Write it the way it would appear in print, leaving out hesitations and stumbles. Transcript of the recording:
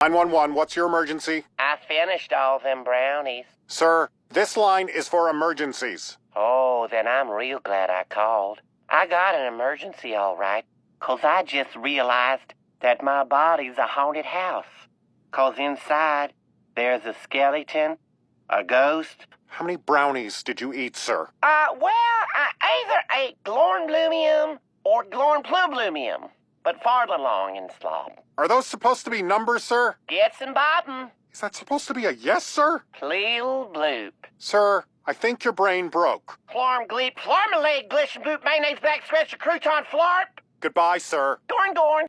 911, what's your emergency? I finished all them brownies. Sir, this line is for emergencies. Oh, then I'm real glad I called. I got an emergency all right, 'cause I just realized that my body's a haunted house. 'Cause inside, there's a skeleton, a ghost. How many brownies did you eat, sir? I either ate Glornblumium or Glornplublumium, but farther along in slop. Are those supposed to be numbers, sir? Get some bobbin'. Is that supposed to be a yes, sir? Pleel bloop. Sir, I think your brain broke. Florm gleep, flormalade, glishn bloop, mayonnaise, backstretch, crouton, flarp. Goodbye, sir. Gorn gorn.